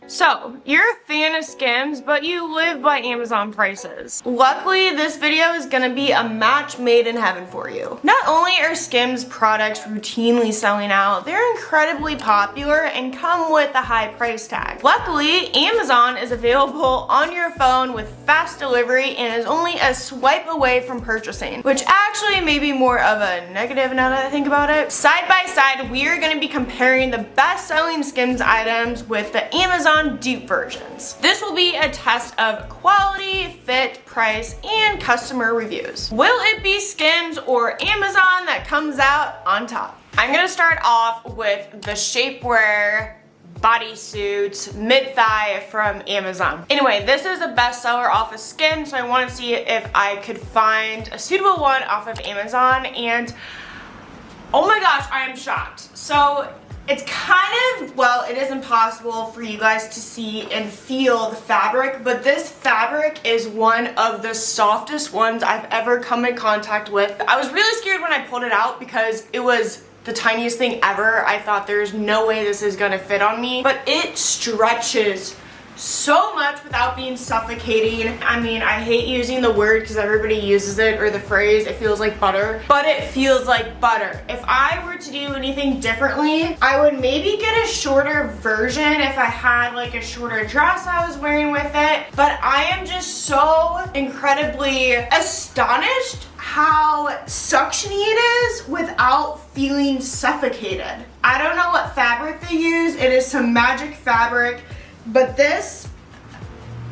So, you're a fan of Skims, but you live by Amazon prices. Luckily, this video is gonna be a match made in heaven for you. Not only are Skims products routinely selling out, they're incredibly popular and come with a high price tag. Luckily, Amazon is available on your phone with fast delivery and is only a swipe away from purchasing, which actually may be more of a negative now that I think about it. Side by side, we are gonna be comparing the best-selling Skims items with the Amazon dupe versions. This will be a test of quality, fit, price, and customer reviews. Will it be Skims or Amazon that comes out on top? I'm gonna start off with the Shapewear Bodysuit mid-thigh from Amazon. Anyway, this is a bestseller off of Skims, so I want to see if I could find a suitable one off of Amazon, and oh my gosh, I am shocked. So it's kind of, well, it is impossible for you guys to see and feel the fabric, but this fabric is one of the softest ones I've ever come in contact with. I was really scared when I pulled it out because it was the tiniest thing ever. I thought there's no way this is gonna fit on me, but it stretches so much without being suffocating. I mean, I hate using the word because everybody uses it, or the phrase, it feels like butter, but it feels like butter. If I were to do anything differently, I would maybe get a shorter version if I had like a shorter dress I was wearing with it, but I am just so incredibly astonished how suctiony it is without feeling suffocated. I don't know what fabric they use. It is some magic fabric. But this,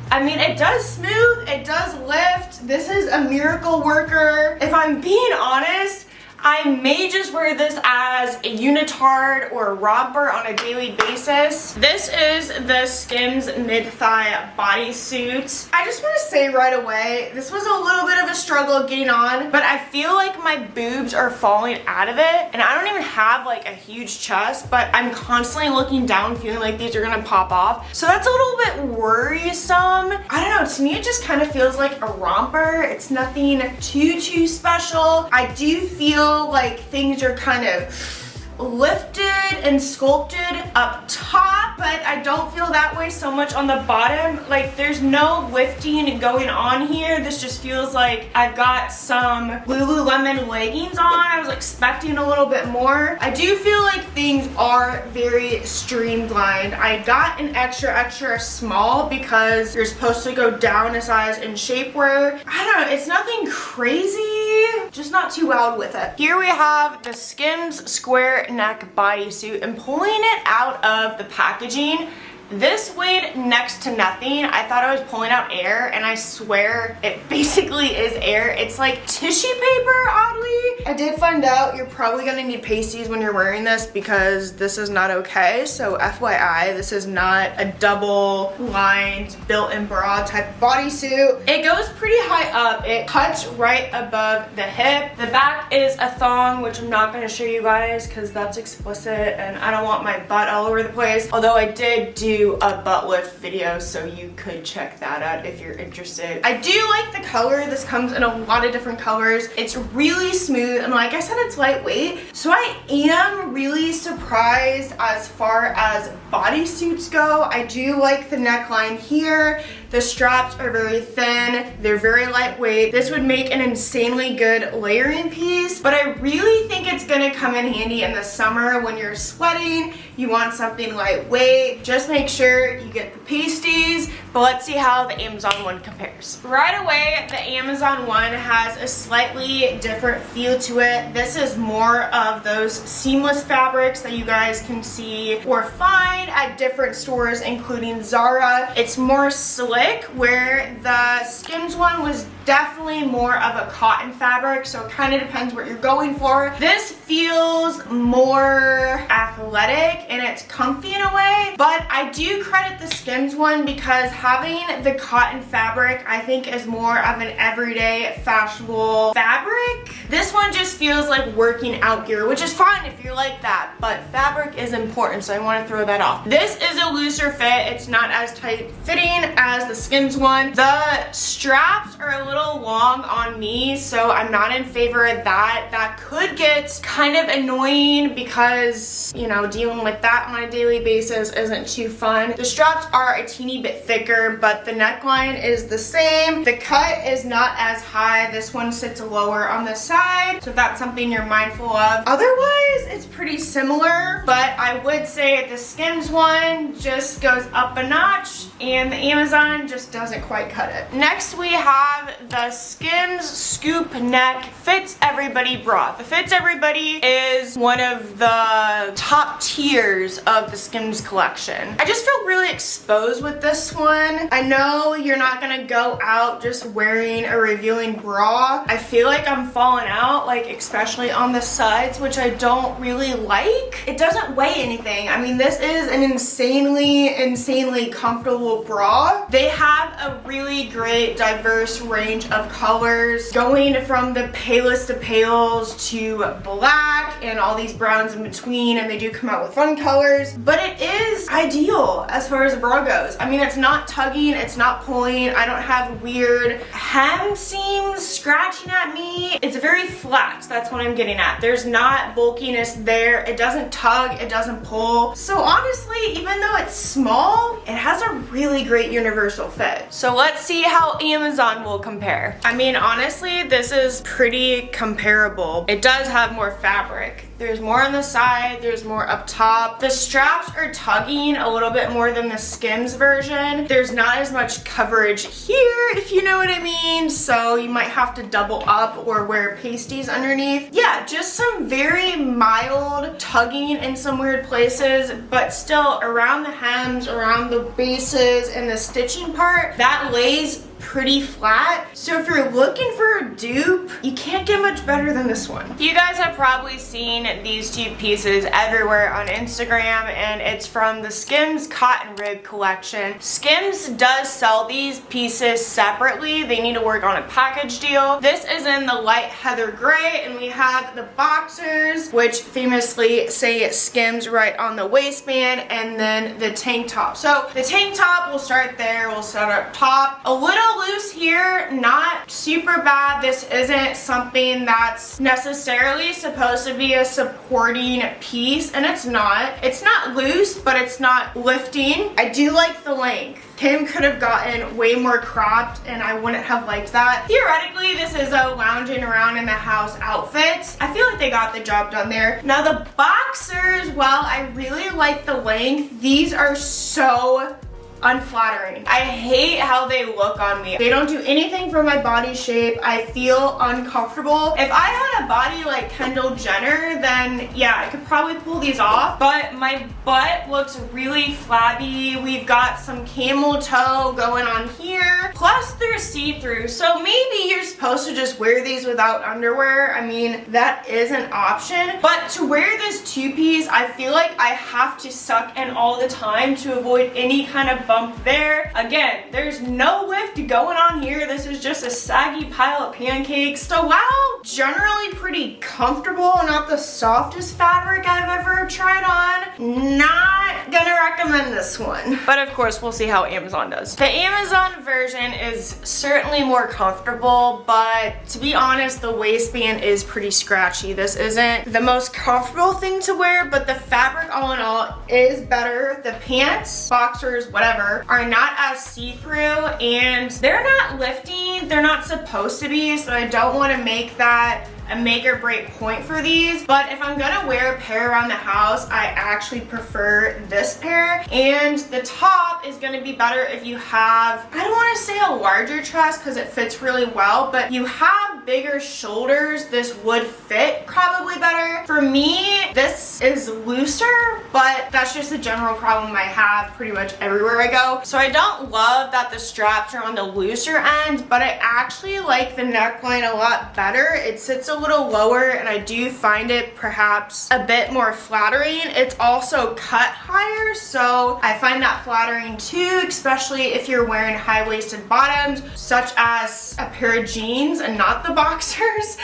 I mean, it does smooth, it does lift. This is a miracle worker. If I'm being honest, I may just wear this as a unitard or a romper on a daily basis. This is the Skims mid-thigh bodysuit. I just want to say right away, this was a little bit of a struggle getting on, but I feel like my boobs are falling out of it, and I don't even have like a huge chest, but I'm constantly looking down feeling like these are gonna pop off. So that's a little bit worrisome. I don't know, to me it just kind of feels like a romper. It's nothing too special. I do feel like things are kind of lifted and sculpted up top, but I don't feel that way so much on the bottom. Like, there's no lifting going on here. This just feels like I've got some Lululemon leggings on. I was expecting a little bit more. I do feel like things are very streamlined. I got an extra small because you're supposed to go down a size in shapewear. I don't know, it's nothing crazy, just not too wild with it. Here we have the Skims square neck bodysuit, and pulling it out of the packaging, this weighed next to nothing. I thought I was pulling out air, and I swear it basically is air. It's like tissue paper, oddly. I did find out you're probably gonna need pasties when you're wearing this because this is not okay. So FYI, this is not a double lined built-in bra type of bodysuit. It goes pretty high up. It cuts right above the hip. The back is a thong, which I'm not gonna show you guys because that's explicit and I don't want my butt all over the place. Although I did do a butt lift video, so you could check that out if you're interested. I do like the color. This comes in a lot of different colors. It's really smooth, and like I said, it's lightweight. So I am really surprised as far as bodysuits go. I do like the neckline here. The straps are very thin. They're very lightweight. This would make an insanely good layering piece, but I really think it's gonna come in handy in the summer when you're sweating. You want something lightweight. Just make sure you get the pasties, but let's see how the Amazon one compares. Right away, the Amazon one has a slightly different feel to it. This is more of those seamless fabrics that you guys can see or find at different stores, including Zara. It's more slick, where the Skims one was definitely more of a cotton fabric, so it kind of depends what you're going for. This feels more athletic and it's comfy in a way, but I do credit the Skims one because having the cotton fabric I think is more of an everyday fashionable fabric. This one just feels like working out gear, which is fine if you're like that, but fabric is important, so I want to throw that off. This is a looser fit. It's not as tight fitting as the Skims one. The straps are a little long on me, so I'm not in favor of that. That could get kind of annoying because, you know, dealing with like that on a daily basis isn't too fun. The straps are a teeny bit thicker, but the neckline is the same. The cut is not as high. This one sits lower on the side, so if that's something you're mindful of. Otherwise, it's pretty similar, but I would say the Skims one just goes up a notch and the Amazon just doesn't quite cut it. Next, we have the Skims Scoop Neck Fits Everybody bra. The Fits Everybody is one of the top tiers of the Skims collection. I just feel really exposed with this one. I know you're not gonna go out just wearing a revealing bra. I feel like I'm falling out, like especially on the sides, which I don't really like. It doesn't weigh anything. I mean, this is an insanely comfortable bra. They have a really great diverse range of colors, going from the palest of pales to black and all these browns in between, and they do come out with fun colors, but it is ideal as far as a bra goes. I mean, it's not tugging, it's not pulling, I don't have weird hem seams scratching at me. It's very flat, that's what I'm getting at. There's not bulkiness there, it doesn't tug, it doesn't pull. So honestly, even though it's small, it has a really great universal fit. So let's see how Amazon will compare. I mean, honestly, this is pretty comparable. It does have more fabric. There's more on the side, there's more up top. The straps are tugging a little bit more than the Skims version. There's not as much coverage here, if you know what I mean, so you might have to double up or wear pasties underneath. Yeah, just some very mild tugging in some weird places, but still around the hems, around the bases, and the stitching part, that lays pretty flat. So if you're looking for a dupe, you can't get much better than this one. You guys have probably seen these two pieces everywhere on Instagram, and it's from the Skims Cotton Rib collection. Skims does sell these pieces separately. They need to work on a package deal. This is in the light heather gray, and we have the boxers, which famously say Skims right on the waistband, and then the tank top. So the tank top, we'll start there. We'll start up top. A little loose here, not super bad. This isn't something that's necessarily supposed to be a supporting piece, and it's not. It's not loose, but it's not lifting. I do like the length. Kim could have gotten way more cropped, and I wouldn't have liked that. Theoretically, this is a lounging around in the house outfit. I feel like they got the job done there. Now the boxers, while I really like the length, these are so unflattering. I hate how they look on me. They don't do anything for my body shape. I feel uncomfortable. If I had a body like Kendall Jenner, then yeah, I could probably pull these off, but my butt looks really flabby. We've got some camel toe going on here, plus they're see-through, so maybe you're supposed to just wear these without underwear. I mean, that is an option, but to wear this two-piece, I feel like I have to suck in all the time to avoid any kind of bump there. Again, there's no lift going on here. This is just a saggy pile of pancakes. So while generally pretty comfortable, not the softest fabric I've ever tried on, not gonna recommend this one. But of course, we'll see how Amazon does. The Amazon version is certainly more comfortable, but to be honest, the waistband is pretty scratchy. This isn't the most comfortable thing to wear, but the fabric all in all is better. The pants, boxers, whatever, are not as see-through, and they're not lifting. They're not supposed to be, so I don't want to make that a make or break point for these, but if I'm gonna wear a pair around the house, I actually prefer this pair. And the top is gonna be better if you have, I don't want to say a larger chest because it fits really well, but you have bigger shoulders, this would fit probably better. For me, this is looser, but that's just a general problem I have pretty much everywhere I go. So I don't love that the straps are on the looser end, but I actually like the neckline a lot better. It sits a little lower, and I do find it perhaps a bit more flattering. It's also cut higher, so I find that flattering too, especially if you're wearing high-waisted bottoms, such as a pair of jeans and not the boxers,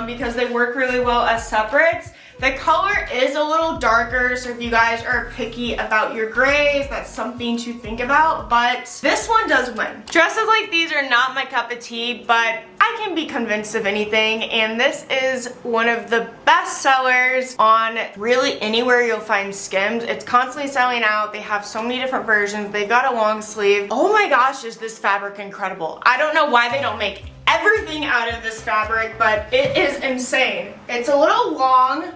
because they work really well as separates. The color is a little darker, so if you guys are picky about your grays, that's something to think about, but this one does win. Dresses like these are not my cup of tea, but I can be convinced of anything, and this is one of the best sellers on really anywhere you'll find Skims. It's constantly selling out. They have so many different versions. They've got a long sleeve. Oh my gosh, is this fabric incredible. I don't know why they don't make everything out of this fabric, but it is insane. It's a little long,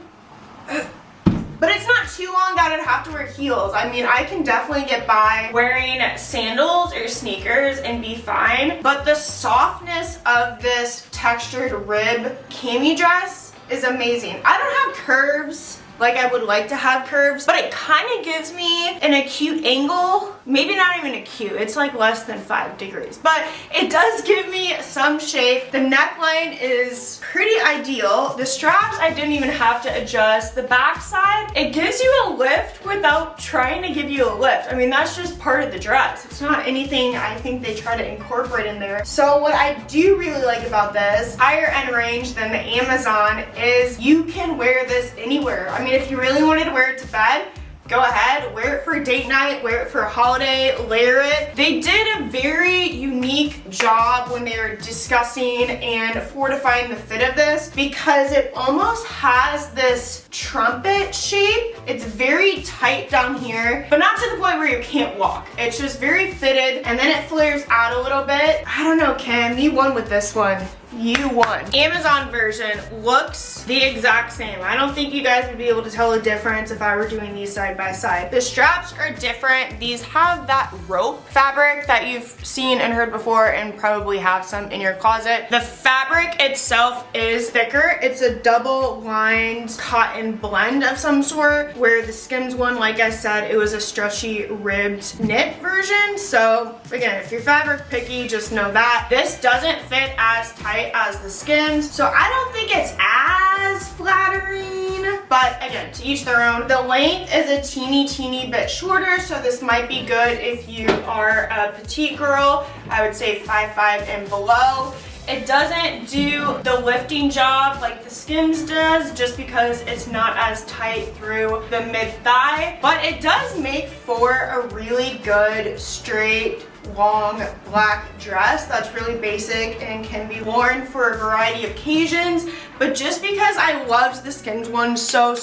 but it's not too long that I'd have to wear heels. I mean, I can definitely get by wearing sandals or sneakers and be fine, but the softness of this textured rib cami dress is amazing. I don't have curves like I would like to have curves, but it kind of gives me an acute angle. Maybe not even acute, it's like less than 5 degrees, but it does give me some shape. The neckline is pretty ideal. The straps I didn't even have to adjust. The back side, it gives you a lift without trying to give you a lift. I mean, that's just part of the dress. It's not anything I think they try to incorporate in there. So what I do really like about this, higher end range than the Amazon, is you can wear this anywhere. I mean, if you really wanted to wear it to bed, go ahead, wear it for date night, wear it for a holiday, layer it. They did a very unique job when they were discussing and fortifying the fit of this, because it almost has this trumpet shape. It's very tight down here, but not to the point where you can't walk. It's just very fitted, and then it flares out a little bit. I don't know, Kim, you won with this one. You won. Amazon version looks the exact same. I don't think you guys would be able to tell the difference if I were doing these side by side. The straps are different. These have that rope fabric that you've seen and heard before and probably have some in your closet. The fabric itself is thicker. It's a double lined cotton blend of some sort, where the Skims one, like I said, it was a stretchy ribbed knit version. So again, if you're fabric picky, just know that. This doesn't fit as tight as the Skims, so I don't think it's as flattering, but again, to each their own. The length is a teeny bit shorter, so this might be good if you are a petite girl. I would say 5'5" and below. It doesn't do the lifting job like the Skims does, just because it's not as tight through the mid-thigh, but it does make for a really good straight long black dress that's really basic and can be worn for a variety of occasions. But just because I loved the Skims one so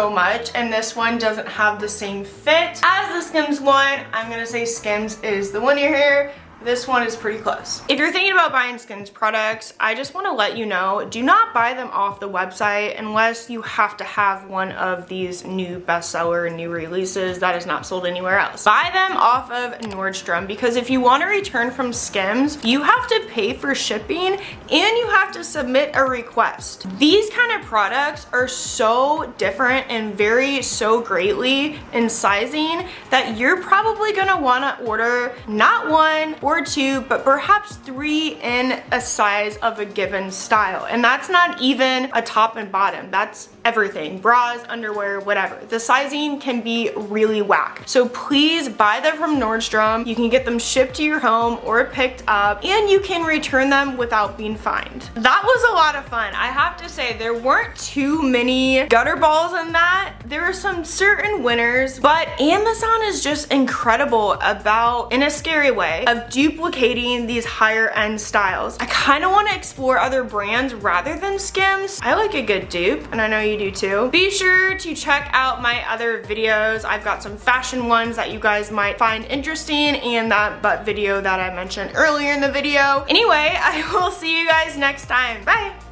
much, and this one doesn't have the same fit as the Skims one, I'm gonna say Skims is the winner here. This one is pretty close. If you're thinking about buying Skims products, I just want to let you know, do not buy them off the website unless you have to have one of these new bestseller, new releases that is not sold anywhere else. Buy them off of Nordstrom, because if you want to return from Skims, you have to pay for shipping and you have to submit a request. These kind of products are so different and vary so greatly in sizing that you're probably going to want to order not one or 2, but perhaps 3 in a size of a given style. And that's not even a top and bottom. That's everything. Bras, underwear, whatever. The sizing can be really whack. So please buy them from Nordstrom. You can get them shipped to your home or picked up, and you can return them without being fined. That was a lot of fun. I have to say, there weren't too many gutter balls in that. There are some certain winners, but Amazon is just incredible about, in a scary way, of duplicating these higher end styles. I kind of want to explore other brands rather than Skims. I like a good dupe, and I know you do too. Be sure to check out my other videos. I've got some fashion ones that you guys might find interesting, and that butt video that I mentioned earlier in the video. Anyway, I will see you guys next time. Bye!